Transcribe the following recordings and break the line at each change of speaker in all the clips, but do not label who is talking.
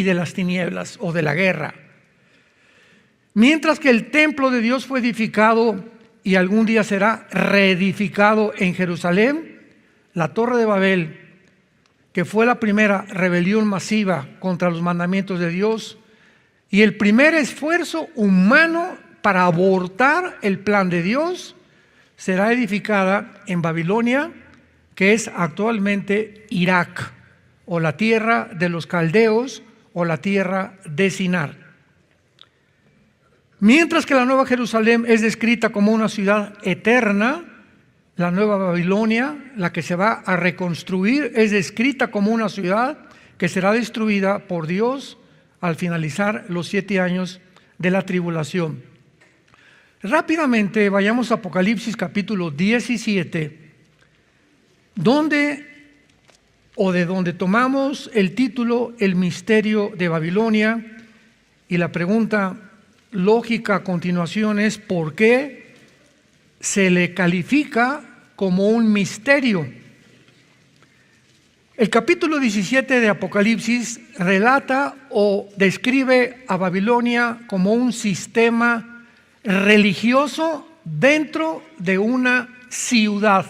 y de las tinieblas o de la guerra. Mientras que el templo de Dios fue edificado y algún día será reedificado en Jerusalén, la Torre de Babel, que fue la primera rebelión masiva contra los mandamientos de Dios y el primer esfuerzo humano para abortar el plan de Dios, será edificada en Babilonia, que es actualmente Irak, o la tierra de los caldeos, o la tierra de Sinar. Mientras que la Nueva Jerusalén es descrita como una ciudad eterna, la Nueva Babilonia, la que se va a reconstruir, es descrita como una ciudad que será destruida por Dios al finalizar los 7 años de la tribulación. Rápidamente vayamos a Apocalipsis capítulo 17, de donde tomamos el título El misterio de Babilonia, y la pregunta lógica a continuación es ¿por qué se le califica como un misterio? El capítulo 17 de Apocalipsis relata o describe a Babilonia como un sistema religioso dentro de una ciudad.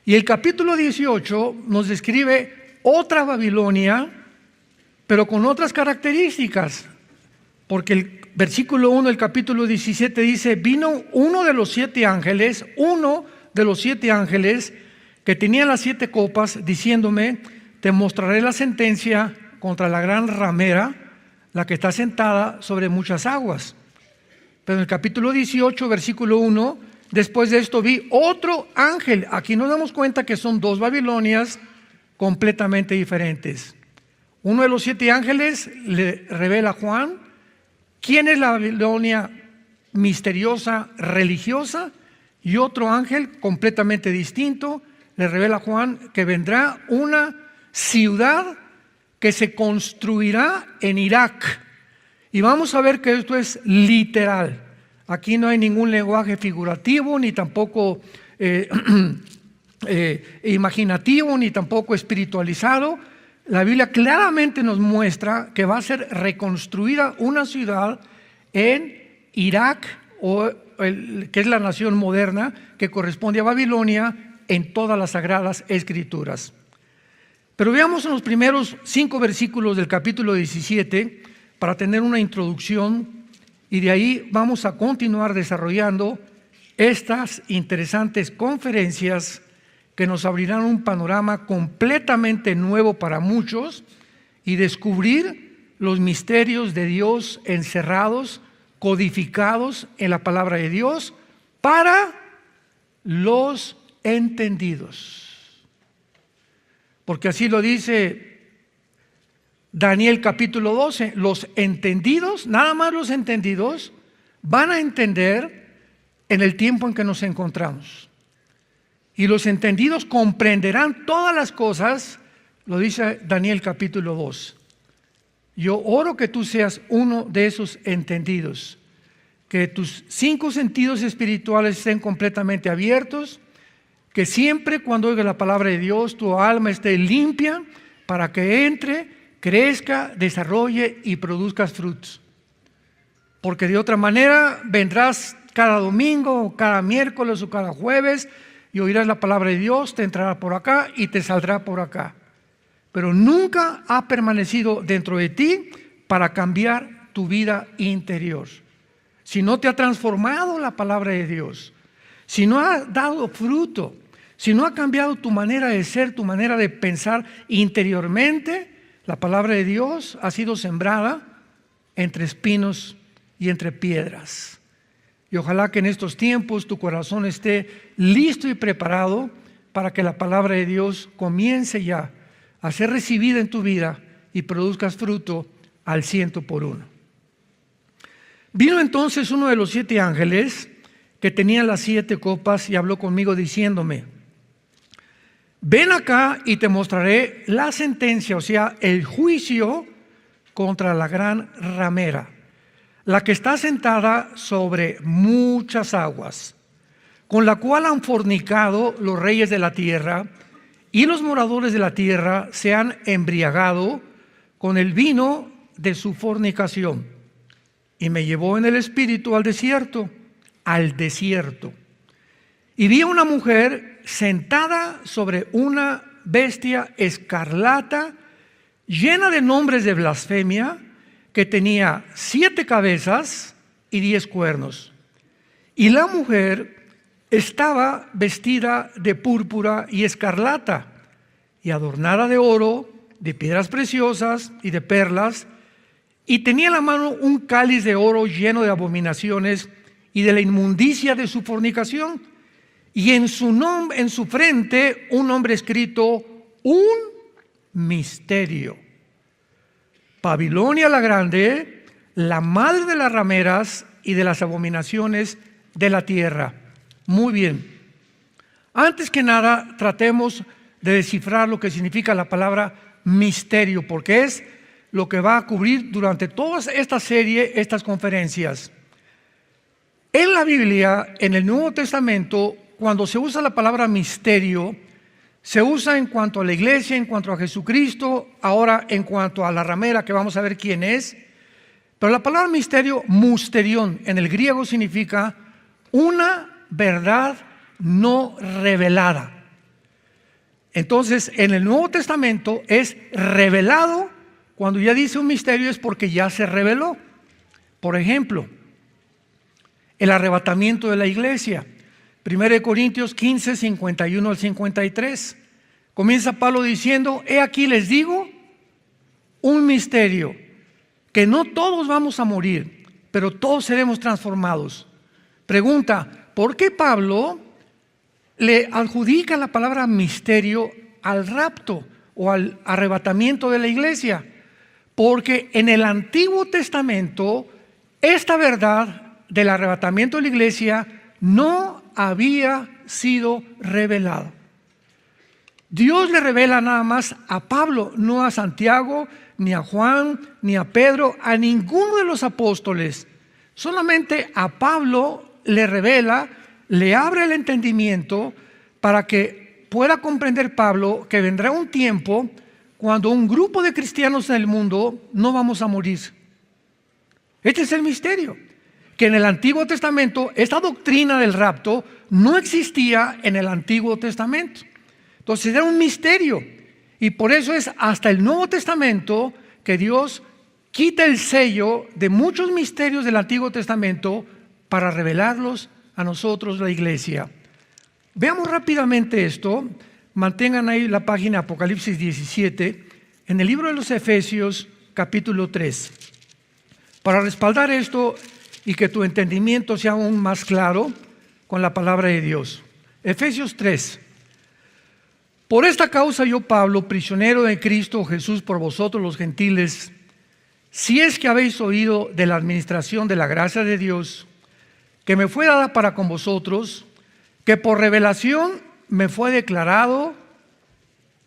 Y el capítulo 18 nos describe otra Babilonia, pero con otras características. Porque el versículo 1 del capítulo 17 dice, vino uno de los 7 ángeles que tenía las 7 copas, diciéndome, te mostraré la sentencia contra la gran ramera, la que está sentada sobre muchas aguas. Pero en el capítulo 18, versículo 1, después de esto vi otro ángel. Aquí nos damos cuenta que son 2 Babilonias completamente diferentes. Uno de los 7 ángeles le revela a Juan quién es la Babilonia misteriosa, religiosa, y otro ángel completamente distinto le revela a Juan que vendrá una ciudad que se construirá en Irak. Y vamos a ver que esto es literal. Aquí no hay ningún lenguaje figurativo, ni tampoco imaginativo, ni tampoco espiritualizado. La Biblia claramente nos muestra que va a ser reconstruida una ciudad en Irak, que es la nación moderna que corresponde a Babilonia en todas las sagradas escrituras. Pero veamos en los primeros 5 versículos del capítulo 17 para tener una introducción, y de ahí vamos a continuar desarrollando estas interesantes conferencias que nos abrirán un panorama completamente nuevo para muchos y descubrir los misterios de Dios encerrados, codificados en la palabra de Dios para los entendidos. Porque así lo dice Daniel capítulo 12, los entendidos, nada más los entendidos, van a entender en el tiempo en que nos encontramos. Y los entendidos comprenderán todas las cosas, lo dice Daniel capítulo 2. Yo oro que tú seas uno de esos entendidos, que tus 5 sentidos espirituales estén completamente abiertos, que siempre cuando oigas la palabra de Dios, tu alma esté limpia para que entre, crezca, desarrolle y produzcas frutos. Porque de otra manera vendrás cada domingo, cada miércoles o cada jueves y oirás la palabra de Dios, te entrará por acá y te saldrá por acá. Pero nunca ha permanecido dentro de ti para cambiar tu vida interior. Si no te ha transformado la palabra de Dios, si no ha dado fruto, si no ha cambiado tu manera de ser, tu manera de pensar interiormente, la palabra de Dios ha sido sembrada entre espinos y entre piedras. Y ojalá que en estos tiempos tu corazón esté listo y preparado para que la palabra de Dios comience ya a ser recibida en tu vida y produzcas fruto al 100%. Vino entonces uno de los 7 ángeles que tenía las 7 copas y habló conmigo diciéndome, ven acá y te mostraré la sentencia, o sea, el juicio contra la gran ramera, la que está sentada sobre muchas aguas, con la cual han fornicado los reyes de la tierra, y los moradores de la tierra se han embriagado con el vino de su fornicación. Y me llevó en el espíritu al desierto. Y vi a una mujer sentada sobre una bestia escarlata, llena de nombres de blasfemia, que tenía 7 cabezas y 10 cuernos. Y la mujer estaba vestida de púrpura y escarlata, y adornada de oro, de piedras preciosas y de perlas, y tenía en la mano un cáliz de oro lleno de abominaciones y de la inmundicia de su fornicación, y en su frente un nombre escrito: un misterio. Babilonia la grande, la madre de las rameras y de las abominaciones de la tierra. Muy bien. Antes que nada, tratemos de descifrar lo que significa la palabra misterio, porque es lo que va a cubrir durante toda esta serie, estas conferencias. En la Biblia, en el Nuevo Testamento, cuando se usa la palabra misterio, se usa en cuanto a la iglesia, en cuanto a Jesucristo, ahora en cuanto a la ramera, que vamos a ver quién es. Pero la palabra misterio, musterión, en el griego significa una verdad no revelada. Entonces, en el Nuevo Testamento es revelado. Cuando ya dice un misterio es porque ya se reveló. Por ejemplo, el arrebatamiento de la iglesia. 1 Corintios 15, 51 al 53. Comienza Pablo diciendo: he aquí les digo un misterio, que no todos vamos a morir, pero todos seremos transformados. Pregunta: ¿por qué Pablo le adjudica la palabra misterio al rapto o al arrebatamiento de la iglesia? Porque en el Antiguo Testamento esta verdad del arrebatamiento de la iglesia no había sido revelada. Dios le revela nada más a Pablo, no a Santiago, ni a Juan, ni a Pedro, a ninguno de los apóstoles. Solamente a Pablo le revela, le abre el entendimiento para que pueda comprender Pablo que vendrá un tiempo cuando un grupo de cristianos en el mundo no vamos a morir. Este es el misterio, que en el Antiguo Testamento esta doctrina del rapto no existía en el Antiguo Testamento. Entonces era un misterio, y por eso es hasta el Nuevo Testamento que Dios quita el sello de muchos misterios del Antiguo Testamento para revelarlos a nosotros, la iglesia. Veamos rápidamente esto. Mantengan ahí la página Apocalipsis 17, en el libro de los Efesios, capítulo 3. Para respaldar esto y que tu entendimiento sea aún más claro con la palabra de Dios. Efesios 3. Por esta causa yo, Pablo, prisionero de Cristo Jesús por vosotros los gentiles, si es que habéis oído de la administración de la gracia de Dios, que me fue dada para con vosotros, que por revelación me fue declarado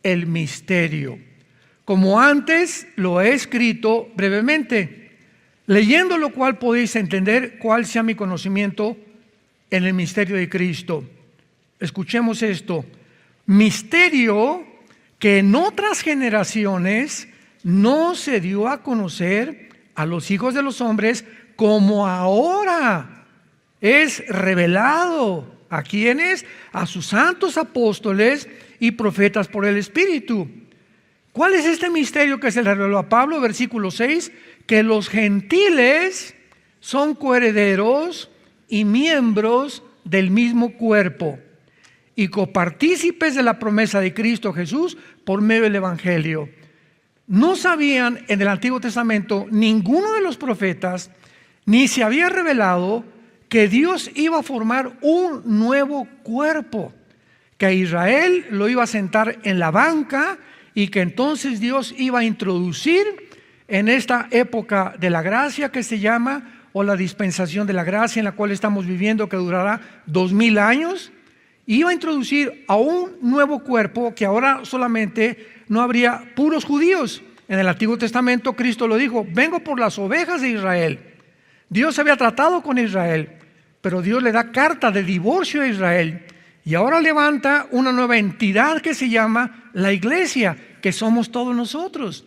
el misterio, como antes lo he escrito brevemente, leyendo lo cual podéis entender cuál sea mi conocimiento en el misterio de Cristo. Escuchemos esto: misterio que en otras generaciones no se dio a conocer a los hijos de los hombres, como ahora es revelado. ¿A quiénes? A sus santos apóstoles y profetas por el Espíritu. ¿Cuál es este misterio que se le reveló a Pablo? Versículo 6, que los gentiles son coherederos y miembros del mismo cuerpo y copartícipes de la promesa de Cristo Jesús por medio del Evangelio. No sabían en el Antiguo Testamento ninguno de los profetas, ni se había revelado que Dios iba a formar un nuevo cuerpo, que a Israel lo iba a sentar en la banca y que entonces Dios iba a introducir en esta época de la gracia que se llama, o la dispensación de la gracia en la cual estamos viviendo, que durará 2000 años, iba a introducir a un nuevo cuerpo que ahora solamente no habría puros judíos. En el Antiguo Testamento Cristo lo dijo: vengo por las ovejas de Israel. Dios había tratado con Israel, pero Dios le da carta de divorcio a Israel, y ahora levanta una nueva entidad que se llama la iglesia, que somos todos nosotros.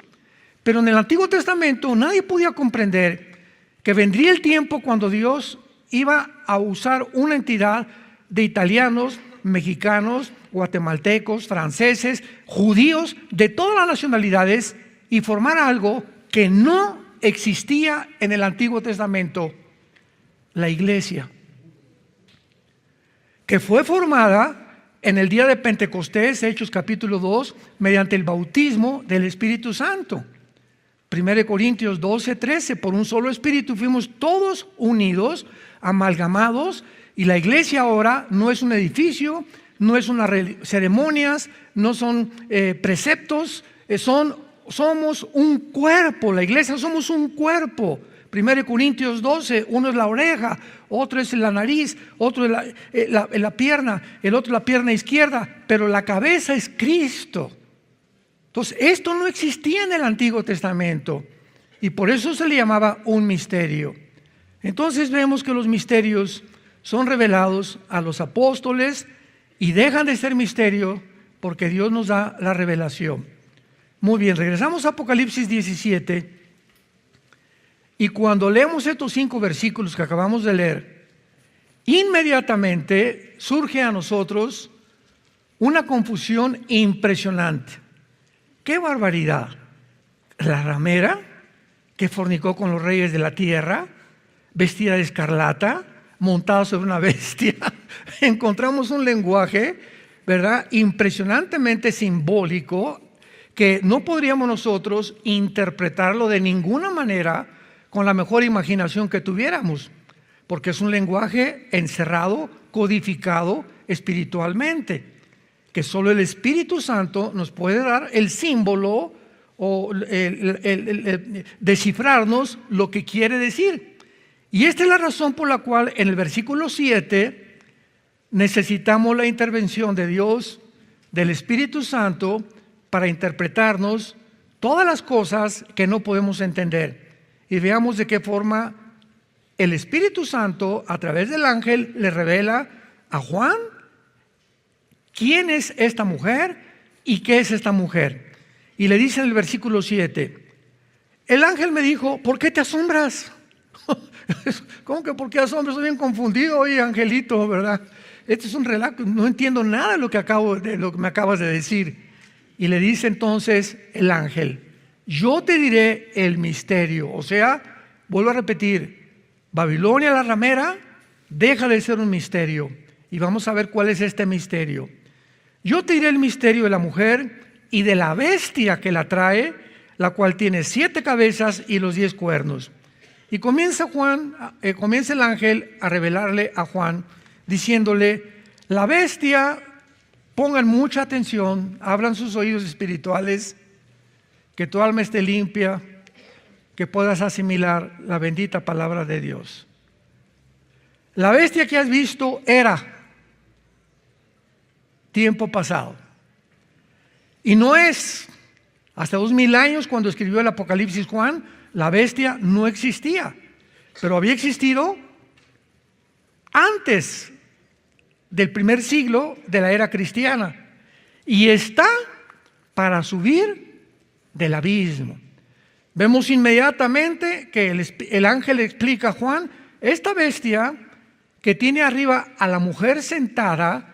Pero en el Antiguo Testamento nadie podía comprender que vendría el tiempo cuando Dios iba a usar una entidad de italianos, mexicanos, guatemaltecos, franceses, judíos, de todas las nacionalidades, y formar algo que no existía en el Antiguo Testamento: la iglesia, que fue formada en el día de Pentecostés, Hechos capítulo 2, mediante el bautismo del Espíritu Santo. 1 Corintios 12, 13, por un solo Espíritu fuimos todos unidos, amalgamados, y la iglesia ahora no es un edificio, no es unas ceremonias, no son preceptos, somos un cuerpo. La iglesia somos un cuerpo. 1 Corintios 12, uno es la oreja, otro es la nariz, otro es la pierna, el otro la pierna izquierda, pero la cabeza es Cristo. Entonces, esto no existía en el Antiguo Testamento y por eso se le llamaba un misterio. Entonces vemos que los misterios son revelados a los apóstoles y dejan de ser misterio porque Dios nos da la revelación. Muy bien, regresamos a Apocalipsis 17. Y cuando leemos estos 5 versículos que acabamos de leer, inmediatamente surge a nosotros una confusión impresionante. ¡Qué barbaridad! La ramera que fornicó con los reyes de la tierra, vestida de escarlata, montada sobre una bestia. Encontramos un lenguaje, ¿verdad?, impresionantemente simbólico, que no podríamos nosotros interpretarlo de ninguna manera con la mejor imaginación que tuviéramos, porque es un lenguaje encerrado, codificado espiritualmente, que solo el Espíritu Santo nos puede dar el símbolo o descifrarnos lo que quiere decir. Y esta es la razón por la cual en el versículo 7 necesitamos la intervención de Dios, del Espíritu Santo, para interpretarnos todas las cosas que no podemos entender. Y veamos de qué forma el Espíritu Santo, a través del ángel, le revela a Juan quién es esta mujer y qué es esta mujer. Y le dice en el versículo 7, el ángel me dijo: ¿por qué te asombras? ¿Cómo que por qué asombras? Estoy bien confundido hoy, angelito, ¿verdad? Este es un relato, no entiendo nada de lo que me acabas de decir. Y le dice entonces el ángel: yo te diré el misterio. O sea, vuelvo a repetir, Babilonia la ramera deja de ser un misterio. Y vamos a ver cuál es este misterio. Yo te diré el misterio de la mujer y de la bestia que la trae, la cual tiene 7 cabezas y los 10 cuernos. Y comienza el ángel a revelarle a Juan, diciéndole: la bestia, pongan mucha atención, abran sus oídos espirituales, que tu alma esté limpia, que puedas asimilar la bendita palabra de Dios. La bestia que has visto era tiempo pasado. Y no es, hasta 2000 años cuando escribió el Apocalipsis Juan, la bestia no existía, pero había existido antes del primer siglo de la era cristiana y está para subir del abismo. Vemos inmediatamente que el ángel explica a Juan: esta bestia que tiene arriba a la mujer sentada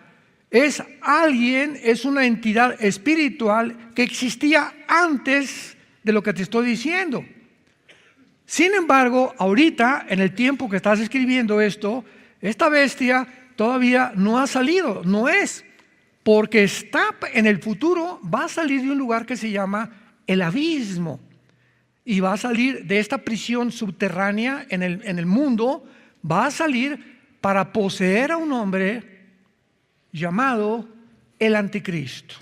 es alguien, es una entidad espiritual que existía antes de lo que te estoy diciendo. Sin embargo, ahorita, en el tiempo que estás escribiendo esto, esta bestia todavía no ha salido, no es, porque está en el futuro, va a salir de un lugar que se llama el abismo, y va a salir de esta prisión subterránea en el mundo, va a salir para poseer a un hombre llamado el anticristo.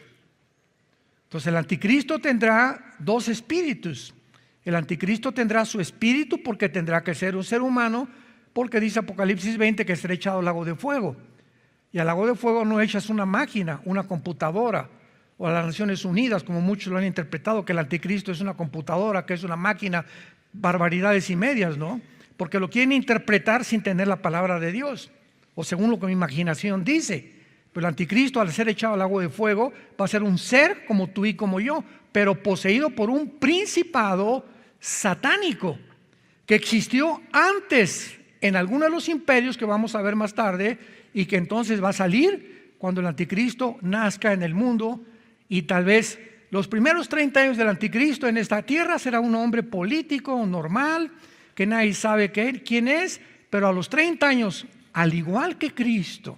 Entonces el anticristo tendrá 2 espíritus. El anticristo tendrá su espíritu porque tendrá que ser un ser humano, porque dice Apocalipsis 20 que será echado al lago de fuego. Y al lago de fuego no echas una máquina, una computadora, o a las Naciones Unidas, como muchos lo han interpretado, que el anticristo es una computadora, que es una máquina, barbaridades y medias, ¿no? Porque lo quieren interpretar sin tener la palabra de Dios, o según lo que mi imaginación dice. Pero el anticristo, al ser echado al lago de fuego, va a ser un ser como tú y como yo, pero poseído por un principado satánico que existió antes en algunos de los imperios que vamos a ver más tarde, y que entonces va a salir cuando el anticristo nazca en el mundo. Y tal vez los primeros 30 años del anticristo en esta tierra será un hombre político normal, que nadie sabe quién es, pero a los 30 años, al igual que Cristo,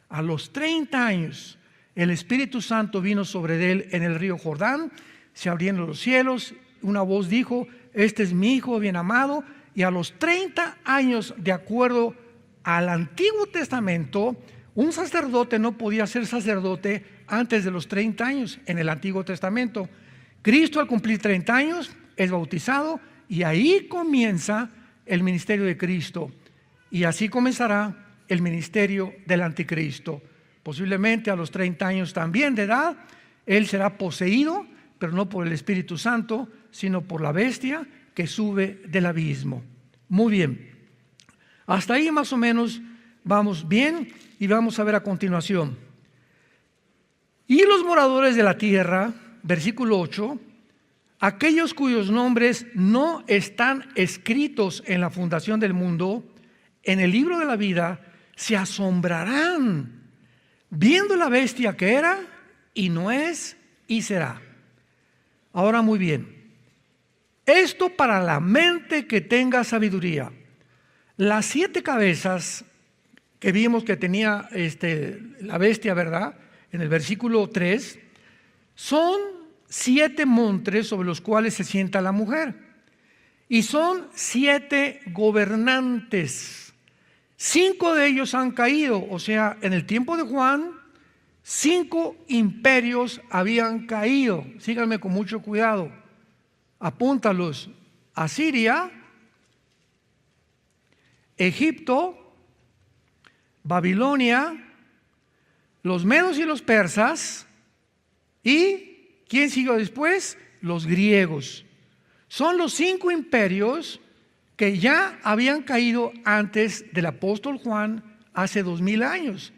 a los 30 años, el Espíritu Santo vino sobre él en el río Jordán, se abrieron los cielos, una voz dijo: este es mi Hijo bien amado. Y a los 30 años, de acuerdo al Antiguo Testamento, un sacerdote no podía ser sacerdote antes de los 30 años en el Antiguo Testamento. Cristo, al cumplir 30 años, es bautizado, y ahí comienza el ministerio de Cristo. Y así comenzará el ministerio del anticristo. Posiblemente a los 30 años también de edad, él será poseído, pero no por el Espíritu Santo, sino por la bestia que sube del abismo. Muy bien, hasta ahí más o menos vamos bien, y vamos a ver a continuación. Y los moradores de la tierra, versículo 8, aquellos cuyos nombres no están escritos en la fundación del mundo, en el libro de la vida, se asombrarán viendo la bestia que era y no es y será. Ahora, muy bien, esto para la mente que tenga sabiduría. Las 7 cabezas que vimos que tenía la bestia, ¿verdad?, en el versículo 3, son 7 montes sobre los cuales se sienta la mujer, y son 7 gobernantes. 5 de ellos han caído, o sea, en el tiempo de Juan, 5 imperios habían caído. Síganme con mucho cuidado, apúntalos: Asiria, Egipto, Babilonia, los medos y los persas, y ¿quién siguió después? Los griegos. Son los 5 imperios que ya habían caído antes del apóstol Juan, hace 2000 años.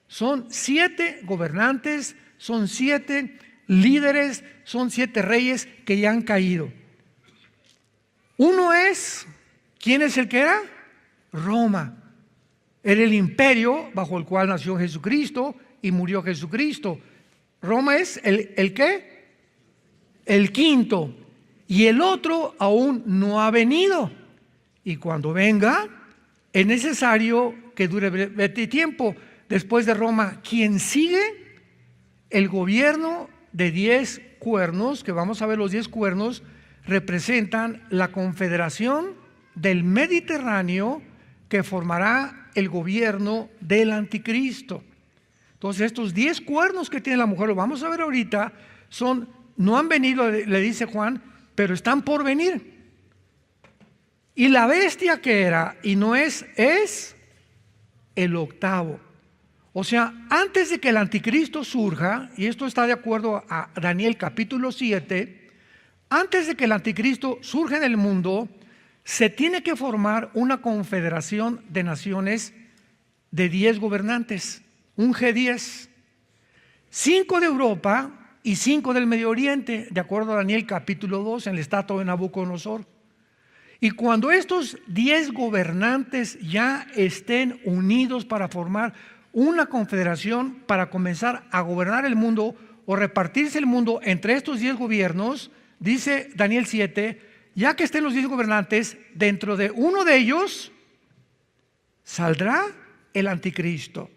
Son 7 gobernantes, son 7 líderes, son 7 reyes que ya han caído. Uno es, ¿quién es el que era? Roma. Era el imperio bajo el cual nació Jesucristo y murió Jesucristo. Roma es ¿el qué? El quinto. Y el otro aún no ha venido. Y cuando venga, es necesario que dure breve tiempo. Después de Roma, ¿quién sigue? El gobierno de 10 cuernos, que vamos a ver. Los 10 cuernos representan la confederación del Mediterráneo, que formará el gobierno del anticristo. Entonces, estos 10 cuernos que tiene la mujer, lo vamos a ver ahorita, no han venido, le dice Juan, pero están por venir. Y la bestia que era y no es el octavo. O sea, antes de que el anticristo surja, y esto está de acuerdo a Daniel capítulo 7, antes de que el anticristo surja en el mundo, se tiene que formar una confederación de naciones de 10 gobernantes, un G10, 5 de Europa y 5 del Medio Oriente, de acuerdo a Daniel capítulo 2, en el estatua de Nabucodonosor. Y cuando estos 10 gobernantes ya estén unidos para formar una confederación para comenzar a gobernar el mundo o repartirse el mundo entre estos 10 gobiernos, dice Daniel 7, ya que estén los 10 gobernantes, dentro de uno de ellos saldrá el anticristo.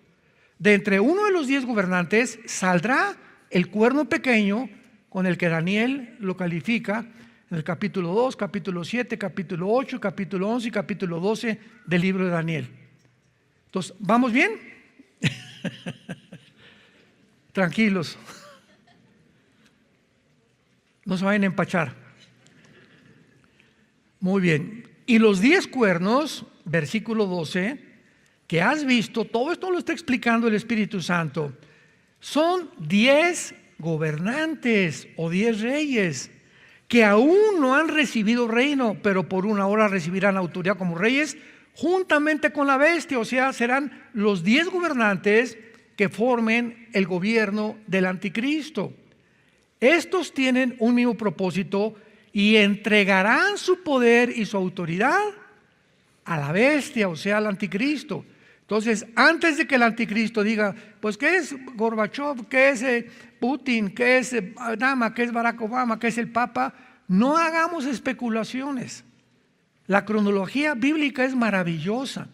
De entre uno de los 10 gobernantes saldrá el cuerno pequeño, con el que Daniel lo califica en el capítulo 2, capítulo 7, capítulo 8, capítulo 11 y capítulo 12 del libro de Daniel. Entonces, ¿vamos bien? Tranquilos, no se vayan a empachar. Muy bien. Y los 10 cuernos, versículo 12, que has visto, todo esto lo está explicando el Espíritu Santo, son 10 gobernantes o 10 reyes que aún no han recibido reino, pero por una hora recibirán autoridad como reyes juntamente con la bestia. O sea, serán los 10 gobernantes que formen el gobierno del anticristo. Estos tienen un mismo propósito y entregarán su poder y su autoridad a la bestia, o sea, al anticristo. Entonces, antes de que el anticristo diga, pues, ¿qué es Gorbachev? ¿Qué es Putin? ¿Qué es Obama? ¿Qué es Barack Obama? ¿Qué es el Papa? No hagamos especulaciones. La cronología bíblica es maravillosa.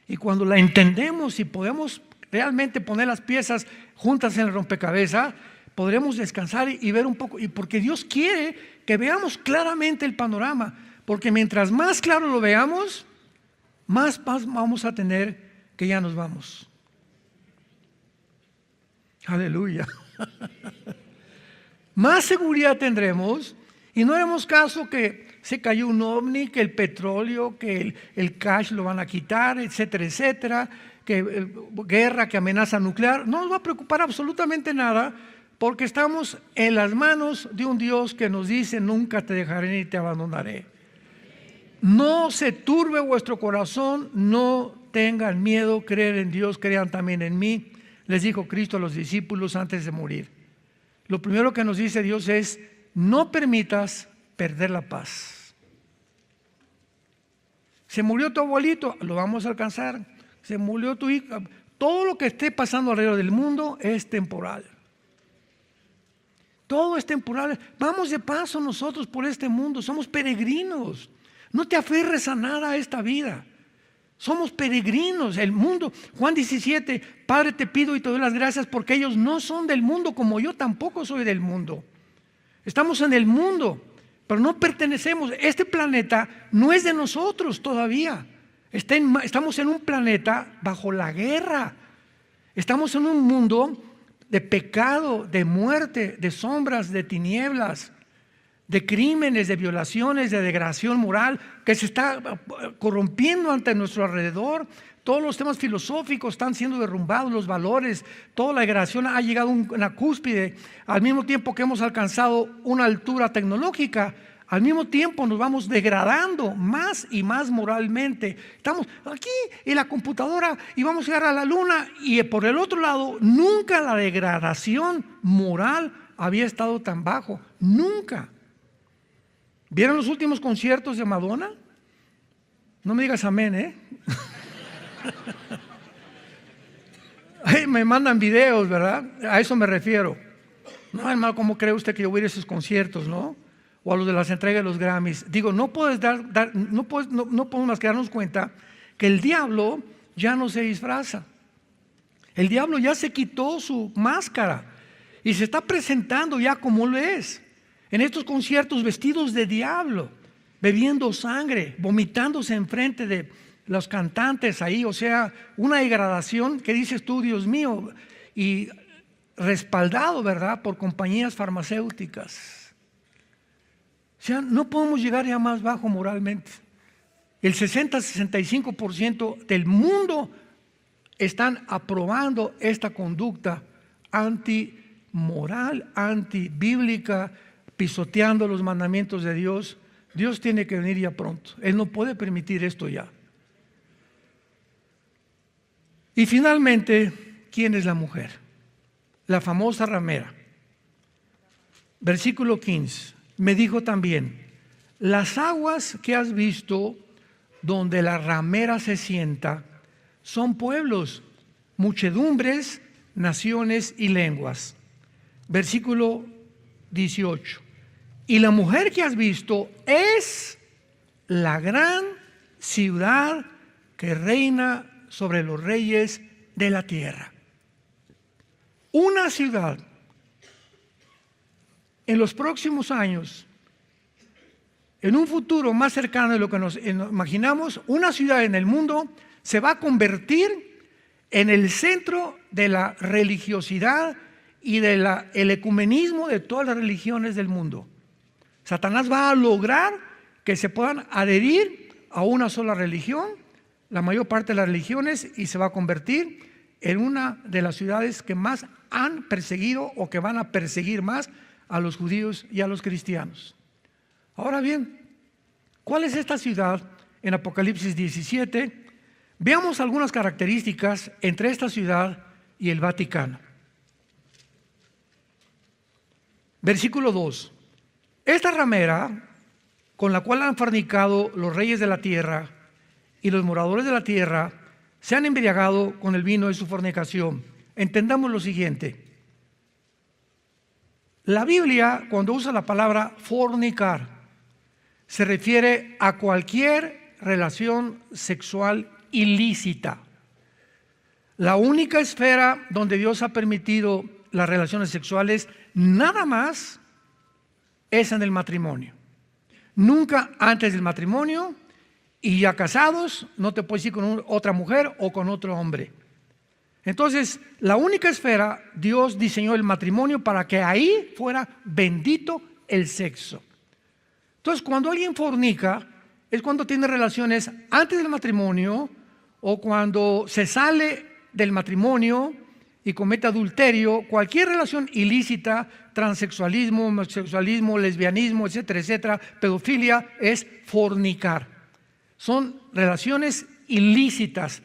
Y cuando la entendemos y podemos realmente poner las piezas juntas en el rompecabezas, podremos descansar y ver un poco. Y porque Dios quiere que veamos claramente el panorama. Porque mientras más claro lo veamos, más paz vamos a tener que ya nos vamos. Aleluya. Más seguridad tendremos y no haremos caso que se cayó un ovni, que el petróleo, que el cash lo van a quitar, etcétera, etcétera, que guerra, que amenaza nuclear. No nos va a preocupar absolutamente nada porque estamos en las manos de un Dios que nos dice: nunca te dejaré ni te abandonaré. No se turbe vuestro corazón, no tengan miedo, creer en Dios, crean también en mí, les dijo Cristo a los discípulos antes de morir. Lo primero que nos dice Dios es: no permitas perder la paz. Se murió tu abuelito, lo vamos a alcanzar. Se murió tu hijo. Todo lo que esté pasando alrededor del mundo es temporal. Todo es temporal. Vamos de paso nosotros por este mundo, somos peregrinos. No te aferres a nada a esta vida. Somos peregrinos, el mundo. Juan 17, Padre, te pido y te doy las gracias porque ellos no son del mundo como yo tampoco soy del mundo. Estamos en el mundo, pero no pertenecemos. Este planeta no es de nosotros todavía. Estamos en un planeta bajo la guerra. Estamos en un mundo de pecado, de muerte, de sombras, de tinieblas, de crímenes, de violaciones, de degradación moral que se está corrompiendo ante nuestro alrededor. Todos los temas filosóficos están siendo derrumbados, los valores, toda la degradación ha llegado a una cúspide. Al mismo tiempo que hemos alcanzado una altura tecnológica, al mismo tiempo nos vamos degradando más y más moralmente. Estamos aquí en la computadora y vamos a llegar a la luna, y por el otro lado, nunca la degradación moral había estado tan bajo, nunca. ¿Vieron los últimos conciertos de Madonna? No me digas amén, ¿eh? Ay, me mandan videos, ¿verdad? A eso me refiero. No, hermano, ¿cómo cree usted que yo voy a ir a esos conciertos, no? O a los de las entregas de los Grammys. Digo, no podemos más que darnos cuenta que el diablo ya no se disfraza. El diablo ya se quitó su máscara y se está presentando ya como lo es. En estos conciertos vestidos de diablo, bebiendo sangre, vomitándose enfrente de los cantantes ahí, o sea, una degradación que dices tú, Dios mío, y respaldado, ¿verdad?, por compañías farmacéuticas. O sea, no podemos llegar ya más bajo moralmente. El 60-65% del mundo están aprobando esta conducta antimoral, antibíblica, pisoteando los mandamientos de Dios. Dios tiene que venir ya pronto. Él no puede permitir esto ya. Y finalmente, ¿quién es la mujer? La famosa ramera. Versículo 15. Me dijo también: las aguas que has visto donde la ramera se sienta son pueblos, muchedumbres, naciones y lenguas. Versículo 18. Y la mujer que has visto es la gran ciudad que reina sobre los reyes de la tierra. Una ciudad en los próximos años, en un futuro más cercano de lo que nos imaginamos, una ciudad en el mundo se va a convertir en el centro de la religiosidad y del ecumenismo de todas las religiones del mundo. Satanás va a lograr que se puedan adherir a una sola religión, la mayor parte de las religiones, y se va a convertir en una de las ciudades que más han perseguido o que van a perseguir más a los judíos y a los cristianos. Ahora bien, ¿cuál es esta ciudad en Apocalipsis 17? Veamos algunas características entre esta ciudad y el Vaticano. Versículo 2. Esta ramera con la cual han fornicado los reyes de la tierra y los moradores de la tierra se han embriagado con el vino de su fornicación. Entendamos lo siguiente. La Biblia, cuando usa la palabra fornicar, se refiere a cualquier relación sexual ilícita. La única esfera donde Dios ha permitido las relaciones sexuales, nada más, es en el matrimonio. Nunca antes del matrimonio, y ya casados no te puedes ir con otra mujer o con otro hombre. Entonces, la única esfera, Dios diseñó el matrimonio para que ahí fuera bendito el sexo. Entonces, cuando alguien fornica, es cuando tiene relaciones antes del matrimonio o cuando se sale del matrimonio y comete adulterio, cualquier relación ilícita, transexualismo, homosexualismo, lesbianismo, etcétera, etcétera, pedofilia, es fornicar. Son relaciones ilícitas.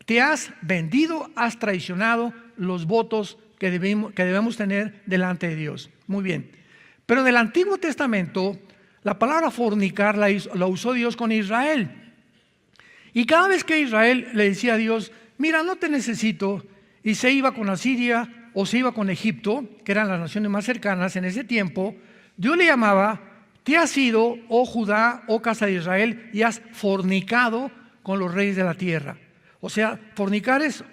Te has vendido, has traicionado los votos que debemos tener delante de Dios. Muy bien. Pero en el Antiguo Testamento, la palabra fornicar la usó Dios con Israel. Y cada vez que Israel le decía a Dios, mira, no te necesito, y se iba con Asiria o se iba con Egipto, que eran las naciones más cercanas en ese tiempo, Dios le llamaba, te has ido, oh Judá, oh casa de Israel, y has fornicado con los reyes de la tierra. O sea, fornicar es,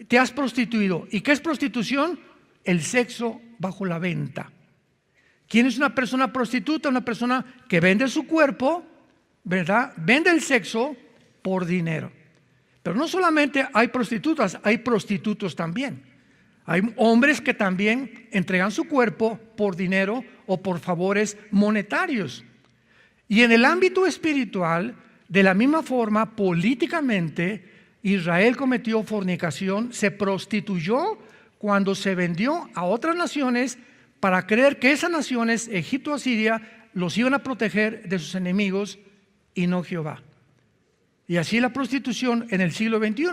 te has prostituido. ¿Y qué es prostitución? El sexo bajo la venta. ¿Quién es una persona prostituta? Una persona que vende su cuerpo, ¿verdad? Vende el sexo por dinero. Pero no solamente hay prostitutas, hay prostitutos también. Hay hombres que también entregan su cuerpo por dinero o por favores monetarios. Y en el ámbito espiritual, de la misma forma, políticamente, Israel cometió fornicación, se prostituyó cuando se vendió a otras naciones para creer que esas naciones, Egipto o Asiria, los iban a proteger de sus enemigos y no Jehová. Y así la prostitución en el siglo XXI.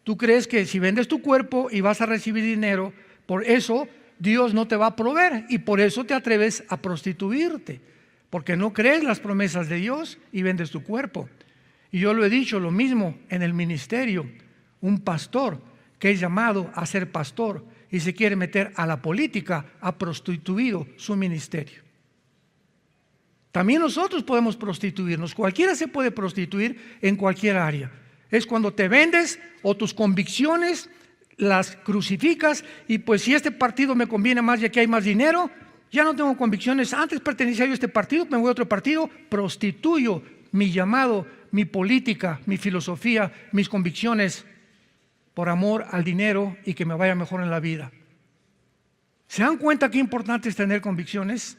Tú crees que si vendes tu cuerpo y vas a recibir dinero, por eso Dios no te va a proveer y por eso te atreves a prostituirte, porque no crees las promesas de Dios y vendes tu cuerpo. Y yo lo he dicho, lo mismo en el ministerio. Un pastor que es llamado a ser pastor y se quiere meter a la política, ha prostituido su ministerio. También nosotros podemos prostituirnos, cualquiera se puede prostituir en cualquier área. Es cuando te vendes o tus convicciones las crucificas y pues si este partido me conviene más ya que hay más dinero, ya no tengo convicciones, antes pertenecía yo a este partido, me voy a otro partido, prostituyo mi llamado, mi política, mi filosofía, mis convicciones por amor al dinero y que me vaya mejor en la vida. ¿Se dan cuenta qué importante es tener convicciones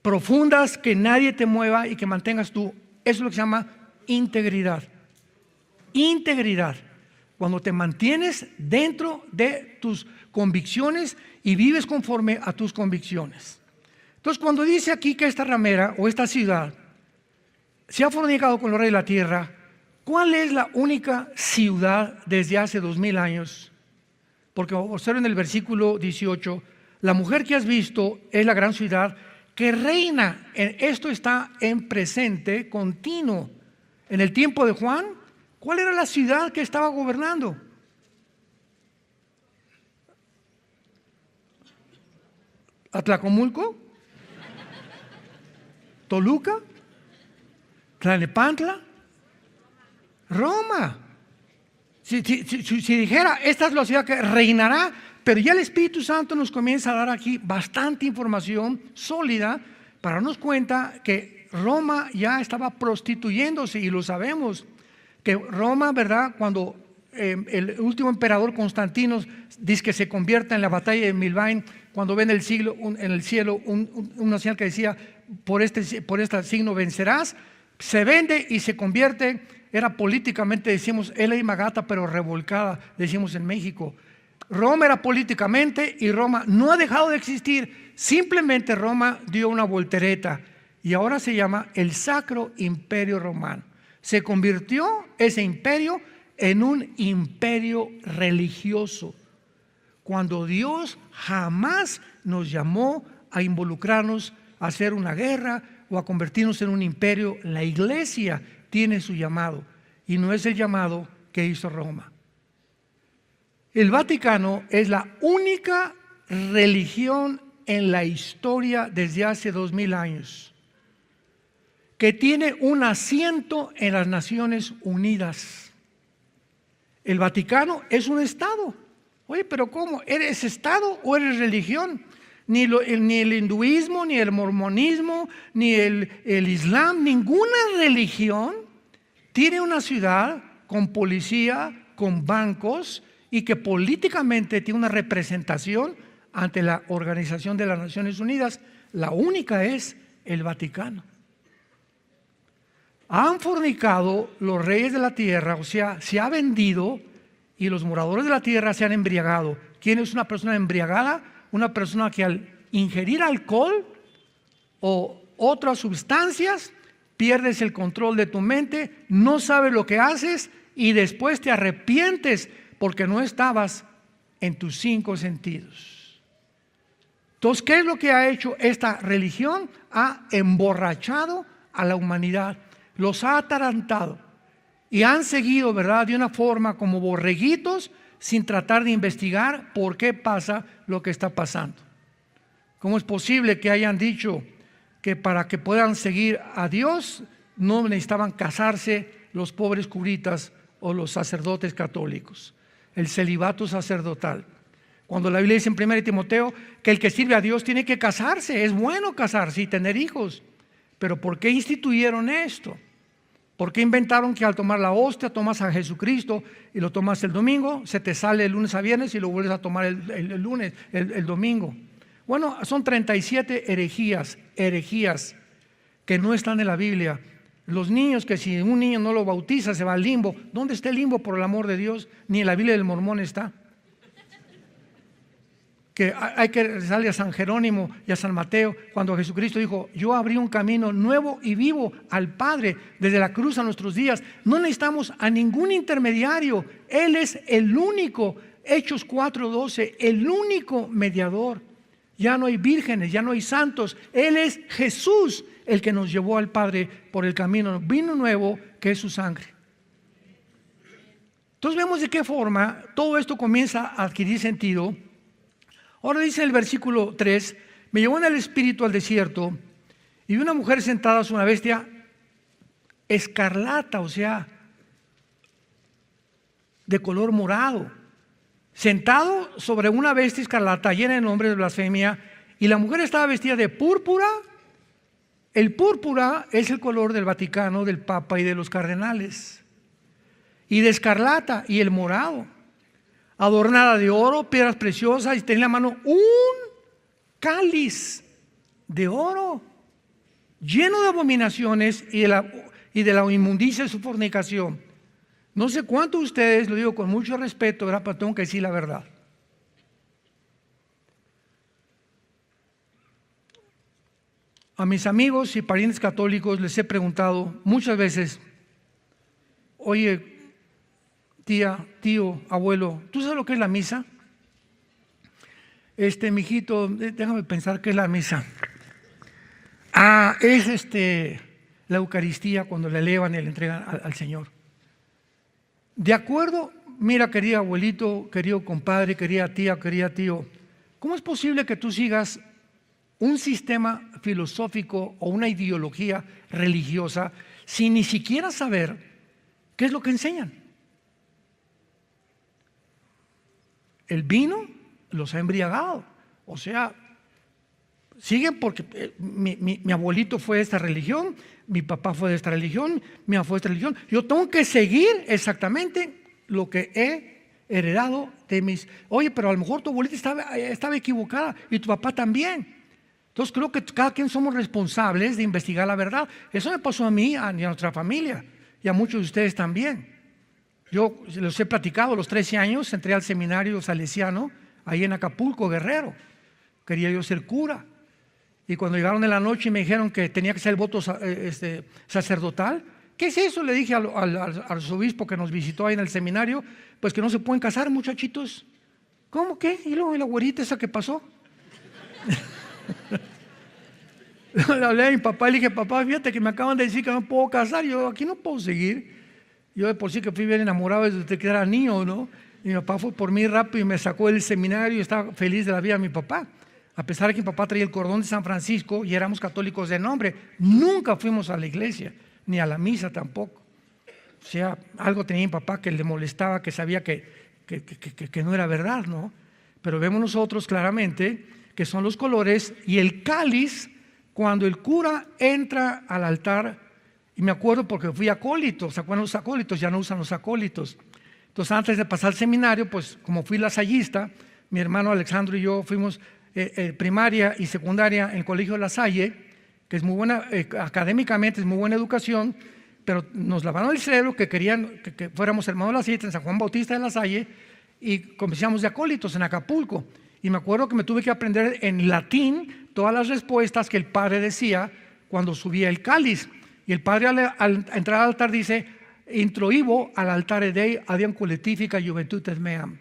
profundas, que nadie te mueva y que mantengas tú? Eso es lo que se llama integridad. Integridad. Cuando te mantienes dentro de tus convicciones y vives conforme a tus convicciones. Entonces, cuando dice aquí que esta ramera o esta ciudad se ha fornicado con los reyes de la tierra, ¿cuál es la única ciudad desde hace 2000 años? Porque observen el versículo 18, la mujer que has visto es la gran ciudad que reina. Esto está en presente continuo. En el tiempo de Juan, ¿cuál era la ciudad que estaba gobernando? ¿Atlacomulco? ¿Toluca? ¿Tlalnepantla? Roma. Si dijera, esta es la ciudad que reinará, pero ya el Espíritu Santo nos comienza a dar aquí bastante información sólida para darnos cuenta que Roma ya estaba prostituyéndose, y lo sabemos, que Roma, ¿verdad? Cuando el último emperador Constantino dice que se convierta en la batalla de Milvain, cuando ve en el cielo una señal que decía, por este signo vencerás, se vende y se convierte. Era políticamente, decimos, L.A. Magata, pero revolcada, decimos en México. Roma era políticamente y Roma no ha dejado de existir, simplemente Roma dio una voltereta y ahora se llama el Sacro Imperio Romano. Se convirtió ese imperio en un imperio religioso, cuando Dios jamás nos llamó a involucrarnos, a hacer una guerra o a convertirnos en un imperio. La iglesia tiene su llamado y no es el llamado que hizo Roma. El Vaticano es la única religión en la historia desde hace 2000 años que tiene un asiento en las Naciones Unidas. El Vaticano es un Estado. Oye, pero ¿cómo? ¿Eres Estado o eres religión? Ni el hinduismo, ni el mormonismo, ni el islam, ninguna religión tiene una ciudad con policía, con bancos y que políticamente tiene una representación ante la Organización de las Naciones Unidas. La única es el Vaticano. Han fornicado los reyes de la tierra, o sea, se ha vendido y los moradores de la tierra se han embriagado. ¿Quién es una persona embriagada? Una persona que al ingerir alcohol o otras sustancias pierdes el control de tu mente, no sabes lo que haces y después te arrepientes porque no estabas en tus 5 sentidos. Entonces, ¿qué es lo que ha hecho esta religión? Ha emborrachado a la humanidad, los ha atarantado y han seguido, ¿verdad?, de una forma como borreguitos, sin tratar de investigar por qué pasa lo que está pasando. ¿Cómo es posible que hayan dicho que para que puedan seguir a Dios no necesitaban casarse los pobres curitas o los sacerdotes católicos? El celibato sacerdotal. Cuando la Biblia dice en 1 Timoteo que el que sirve a Dios tiene que casarse, es bueno casarse y tener hijos. Pero ¿por qué instituyeron esto? ¿Por qué inventaron que al tomar la hostia tomas a Jesucristo y lo tomas el domingo, se te sale el lunes a viernes y lo vuelves a tomar el domingo? Bueno, son 37 herejías que no están en la Biblia. Los niños, que si un niño no lo bautiza se va al limbo. ¿Dónde está el limbo, por el amor de Dios? Ni en la Biblia del Mormón está. Que hay que rezarle a San Jerónimo y a San Mateo cuando Jesucristo dijo: yo abrí un camino nuevo y vivo al Padre desde la cruz a nuestros días. No necesitamos a ningún intermediario. Él es el único, Hechos 4:12, el único mediador. Ya no hay vírgenes, ya no hay santos. Él es Jesús el que nos llevó al Padre por el camino, vino nuevo que es su sangre. Entonces vemos de qué forma todo esto comienza a adquirir sentido. Ahora dice el versículo 3: me llevó en el espíritu al desierto y vi una mujer sentada sobre una bestia escarlata, o sea, de color morado, sentado sobre una bestia escarlata llena de nombres de blasfemia, y la mujer estaba vestida de púrpura. El púrpura es el color del Vaticano, del Papa y de los cardenales, y de escarlata y el morado, adornada de oro, piedras preciosas, y tenía en la mano un cáliz de oro lleno de abominaciones y de la inmundicia de su fornicación. No sé cuántos de ustedes, lo digo con mucho respeto, ¿verdad?, pero tengo que decir la verdad. A mis amigos y parientes católicos les he preguntado muchas veces: oye, tía, tío, abuelo, ¿tú sabes lo que es la misa? Mijito, déjame pensar qué es la misa. Es la Eucaristía, cuando le elevan y le entregan al Señor. De acuerdo, mira, querido abuelito, querido compadre, querida tía, querido tío, ¿cómo es posible que tú sigas un sistema filosófico o una ideología religiosa sin ni siquiera saber qué es lo que enseñan? El vino los ha embriagado. O sea, siguen porque mi abuelito fue de esta religión, mi papá fue de esta religión, mi mamá fue de esta religión. Yo tengo que seguir exactamente lo que he heredado de mis... Oye, pero a lo mejor tu abuelita estaba equivocada y tu papá también. Entonces creo que cada quien somos responsables de investigar la verdad. Eso me pasó a mí y a nuestra familia y a muchos de ustedes también. Yo les he platicado, a los 13 años entré al seminario salesiano ahí en Acapulco, Guerrero. Quería yo ser cura. Y cuando llegaron en la noche y me dijeron que tenía que ser el voto sacerdotal, ¿Qué es eso? Le dije al arzobispo que nos visitó ahí en el seminario, pues que no se pueden casar, muchachitos. ¿Cómo que? ¿Y luego la güerita esa que pasó? Le hablé a mi papá y le dije, papá, fíjate que me acaban de decir que no puedo casar. Yo aquí no puedo seguir. Yo de por sí que fui bien enamorado desde que era niño, ¿no? Y mi papá fue por mí rápido y me sacó del seminario y estaba feliz de la vida mi papá. A pesar de que mi papá traía el cordón de San Francisco y éramos católicos de nombre, nunca fuimos a la iglesia, ni a la misa tampoco. O sea, algo tenía mi papá que le molestaba, que sabía que no era verdad, ¿no? Pero vemos nosotros claramente que son los colores y el cáliz cuando el cura entra al altar. Y me acuerdo porque fui acólito. ¿Se acuerdan los acólitos? Ya no usan los acólitos. Entonces, antes de pasar al seminario, pues como fui lasallista, mi hermano Alexandro y yo fuimos primaria y secundaria en el Colegio La Salle, que es muy buena, académicamente es muy buena educación, pero nos lavaron el cerebro que querían que fuéramos hermanos de La Salle en San Juan Bautista de La Salle y comenzamos de acólitos en Acapulco. Y me acuerdo que me tuve que aprender en latín todas las respuestas que el padre decía cuando subía el cáliz. Y el padre al entrar al altar dice, introibo al altare Dei adiam collettifica juventutes meam.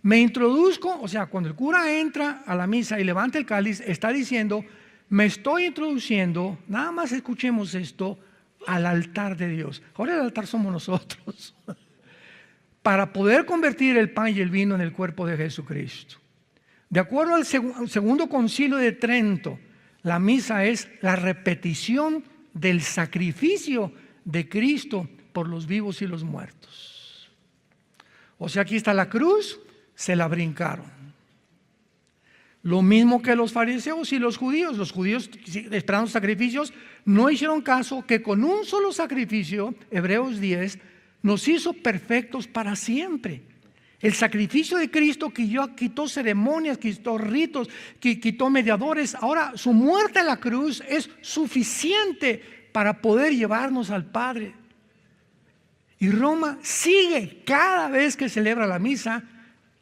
Me introduzco, o sea, cuando el cura entra a la misa y levanta el cáliz, está diciendo, me estoy introduciendo, nada más escuchemos esto, al altar de Dios. Ahora el altar somos nosotros, para poder convertir el pan y el vino en el cuerpo de Jesucristo. De acuerdo al segundo concilio de Trento, la misa es la repetición del sacrificio de Cristo por los vivos y los muertos. O sea, aquí está la cruz, se la brincaron. Lo mismo que los fariseos y los judíos esperando sacrificios no hicieron caso que con un solo sacrificio, Hebreos 10, nos hizo perfectos para siempre. El sacrificio de Cristo quitó ceremonias, quitó ritos, quitó mediadores. Ahora su muerte en la cruz es suficiente para poder llevarnos al Padre. Y Roma sigue cada vez que celebra la misa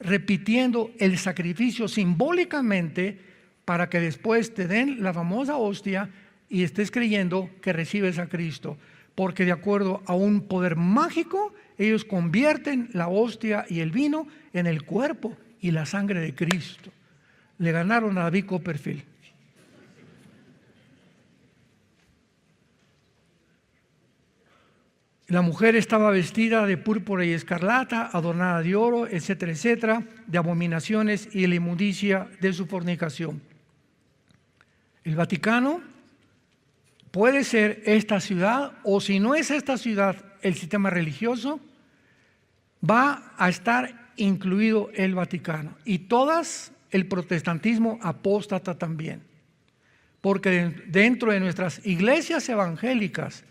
repitiendo el sacrificio simbólicamente para que después te den la famosa hostia y estés creyendo que recibes a Cristo. Porque de acuerdo a un poder mágico, ellos convierten la hostia y el vino en el cuerpo y la sangre de Cristo. Le ganaron a David Copperfield. La mujer estaba vestida de púrpura y escarlata, adornada de oro, etcétera, etcétera, de abominaciones y de la inmundicia de su fornicación. El Vaticano puede ser esta ciudad, o si no es esta ciudad, el sistema religioso, va a estar incluido el Vaticano. Y todas el protestantismo apóstata también. Porque dentro de nuestras iglesias evangélicas,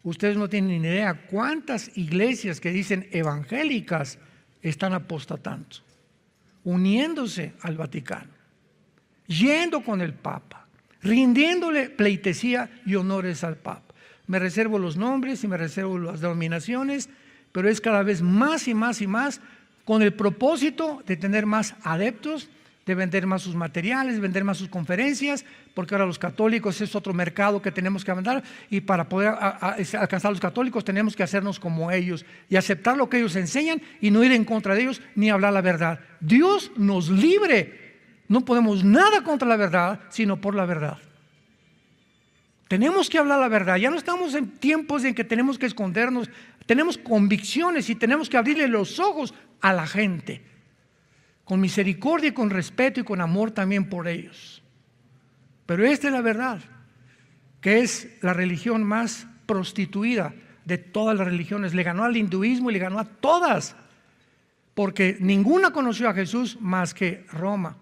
ustedes no tienen ni idea cuántas iglesias que dicen evangélicas están apostatando, uniéndose al Vaticano, yendo con el Papa, rindiéndole pleitesía y honores al Papa. Me reservo los nombres y me reservo las denominaciones, pero es cada vez más y más y más con el propósito de tener más adeptos, de vender más sus materiales, vender más sus conferencias, porque ahora los católicos es otro mercado que tenemos que mandar, y para poder alcanzar a los católicos tenemos que hacernos como ellos y aceptar lo que ellos enseñan y no ir en contra de ellos ni hablar la verdad. Dios nos libre, no podemos nada contra la verdad, sino por la verdad. Tenemos que hablar la verdad. Ya no estamos en tiempos en que tenemos que escondernos. Tenemos convicciones y tenemos que abrirle los ojos a la gente, con misericordia y con respeto y con amor también por ellos. Pero esta es la verdad, que es la religión más prostituida de todas las religiones. Le ganó al hinduismo y le ganó a todas, porque ninguna conoció a Jesús más que Roma.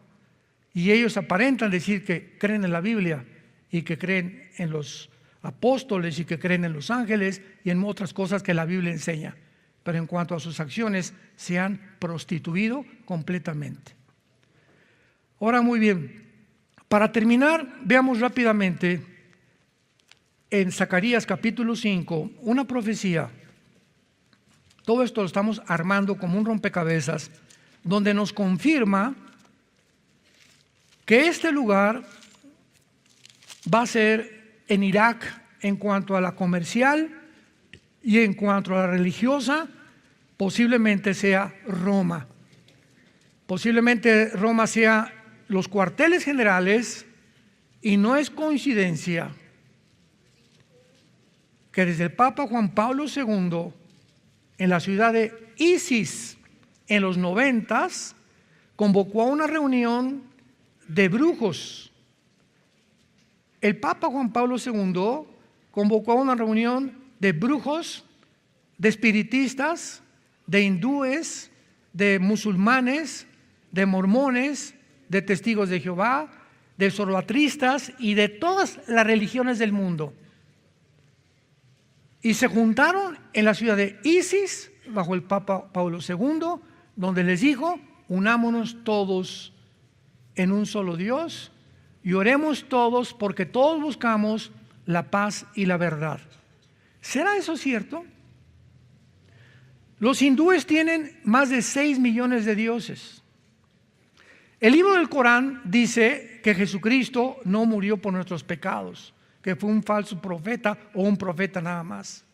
Y ellos aparentan decir que creen en la Biblia y que creen en los apóstoles y que creen en los ángeles y en otras cosas que la Biblia enseña. Pero en cuanto a sus acciones, se han prostituido completamente. Ahora, muy bien, para terminar, veamos rápidamente en Zacarías capítulo 5, una profecía. Todo esto lo estamos armando como un rompecabezas, donde nos confirma que este lugar va a ser en Irak en cuanto a la comercial Y en cuanto a la religiosa, posiblemente sea Roma. Posiblemente Roma sea los cuarteles generales, y no es coincidencia que desde el Papa Juan Pablo II, en la ciudad de Isis, en los 90s, convocó a una reunión de brujos. El Papa Juan Pablo II convocó a una reunión de brujos, de espiritistas, de hindúes, de musulmanes, de mormones, de testigos de Jehová, de zoroastristas y de todas las religiones del mundo. Y se juntaron en la ciudad de Isis, bajo el Papa Pablo II, donde les dijo: unámonos todos en un solo Dios y oremos todos, porque todos buscamos la paz y la verdad. ¿Será eso cierto? Los hindúes tienen más de 6 millones de dioses. El libro del Corán dice que Jesucristo no murió por nuestros pecados, que fue un falso profeta o un profeta nada más.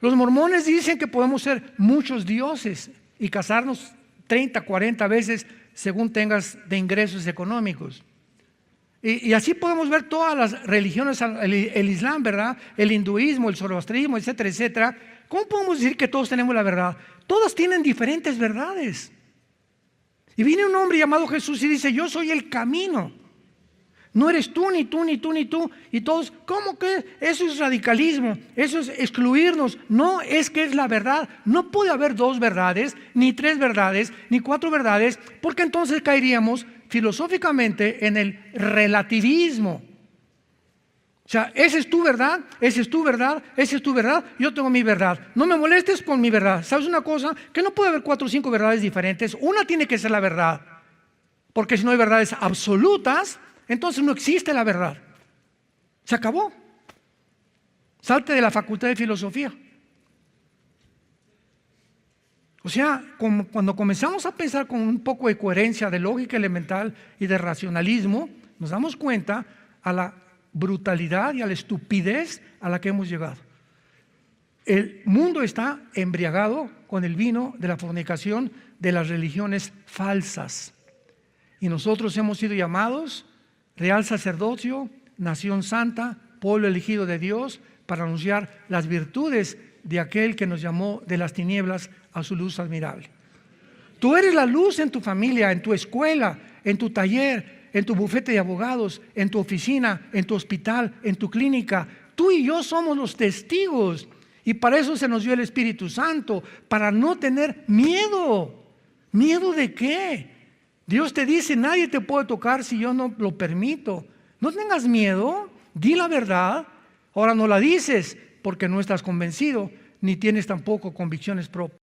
Los mormones dicen que podemos ser muchos dioses y casarnos 30, 40 veces según tengas de ingresos económicos. Y así podemos ver todas las religiones, el Islam, ¿verdad? El hinduismo, el zoroastrismo, etcétera, etcétera. ¿Cómo podemos decir que todos tenemos la verdad? Todas tienen diferentes verdades. Y viene un hombre llamado Jesús y dice: yo soy el camino. No eres tú, ni tú, ni tú, ni tú. Y todos, ¿cómo que? Eso es radicalismo, eso es excluirnos. No, es que es la verdad. No puede haber 2 verdades, ni 3 verdades, ni 4 verdades, porque entonces caeríamos filosóficamente en el relativismo. O sea, esa es tu verdad, esa es tu verdad, esa es tu verdad, yo tengo mi verdad. No me molestes con mi verdad. ¿Sabes una cosa? Que no puede haber 4 o 5 verdades diferentes. Una tiene que ser la verdad, porque si no hay verdades absolutas, entonces no existe la verdad. Se acabó. Salte de la facultad de filosofía. O sea, cuando comenzamos a pensar con un poco de coherencia, de lógica elemental y de racionalismo, nos damos cuenta a la brutalidad y a la estupidez a la que hemos llegado. El mundo está embriagado con el vino de la fornicación de las religiones falsas. Y nosotros hemos sido llamados real sacerdocio, nación santa, pueblo elegido de Dios, para anunciar las virtudes de aquel que nos llamó de las tinieblas a su luz admirable. Tú eres la luz en tu familia, en tu escuela, en tu taller, en tu bufete de abogados, en tu oficina, en tu hospital, en tu clínica. Tú y yo somos los testigos, y para eso se nos dio el Espíritu Santo, para no tener miedo. ¿Miedo de qué? Dios te dice: nadie te puede tocar si yo no lo permito. No tengas miedo, di la verdad. Ahora no la dices porque no estás convencido, ni tienes tampoco convicciones propias.